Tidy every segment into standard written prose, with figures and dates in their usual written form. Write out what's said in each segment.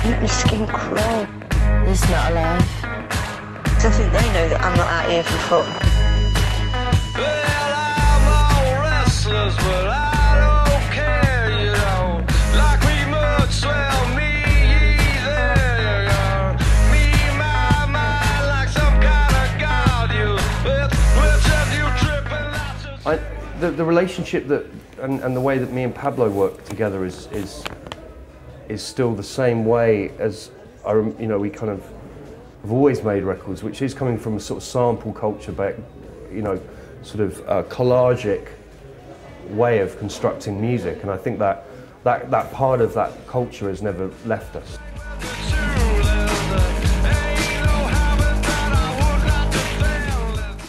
Make my skin crawl. It's not alive. I think they know that I'm not out here for fun. Well, I'm all restless, but I don't care, you know. Like me much, well, me either. Me, my mind, like some kind of god, you. Which of you tripping lots of... The relationship that and the way that me and Pablo work together is still the same way as we kind of have always made records, which is coming from a sort of sample culture, back, sort of collagic way of constructing music, and I think that part of that culture has never left us.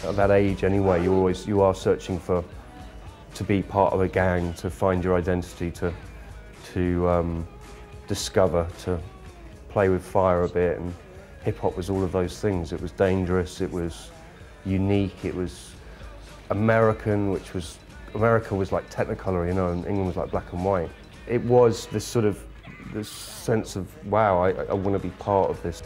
At that age, anyway, you are searching to be part of a gang, to find your identity, to discover, to play with fire a bit, and hip-hop was all of those things. It was dangerous, it was unique, it was American, America was like Technicolor, and England was like black and white. It was this sense of, wow, I want to be part of this.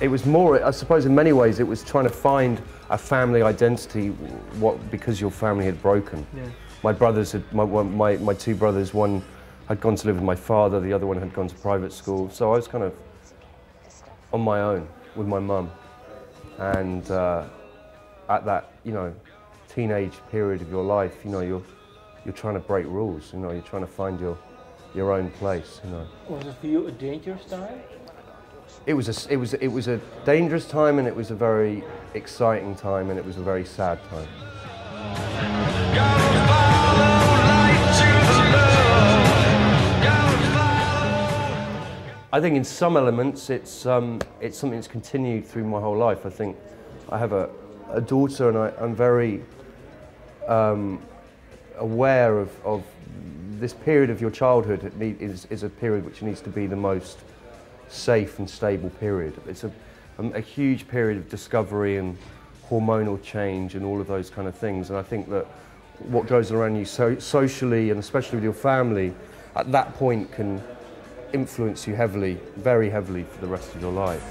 It was more, I suppose in many ways, it was trying to find a family identity, because your family had broken. Yeah. My brothers, my two brothers, one had gone to live with my father, the other one had gone to private school, so I was kind of on my own with my mum. And at that, teenage period of your life, you're trying to break rules, you're trying to find your own place, Was it for you a dangerous time? It was a dangerous time, and it was a very exciting time, and it was a very sad time. I think in some elements it's something that's continued through my whole life. I think I have a daughter, and I'm very aware of this period of your childhood. Is a period which needs to be the most safe and stable period. It's a huge period of discovery and hormonal change and all of those kind of things, and I think that what goes around you socially, and especially with your family, at that point can influence you heavily, very heavily, for the rest of your life.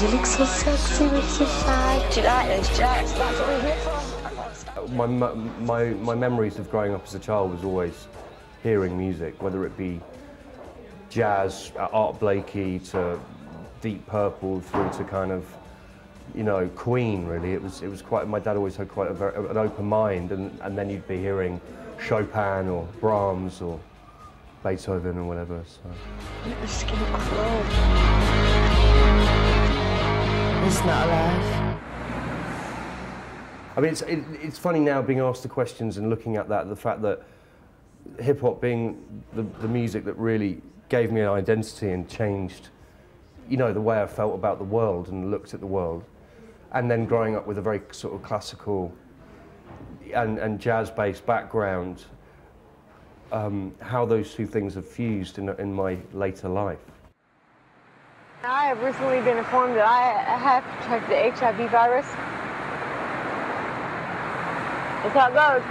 You look so sexy with your fag. Do you like those jacks? That's what we're here for. My memories of growing up as a child was always hearing music, whether it be jazz, Art Blakey, to Deep Purple, through to kind of, Queen, really. It was quite, my dad always had quite an open mind, and then you'd be hearing Chopin or Brahms or Beethoven or whatever. So. Make my skin crawl. It's not alive. I mean, it's funny now being asked the questions and looking at that, the fact that hip-hop being the music that really gave me an identity and changed, the way I felt about the world and looked at the world, and then growing up with a very sort of classical and jazz-based background, how those two things have fused in my later life. I have recently been informed that I have contracted the HIV virus. That's how it goes.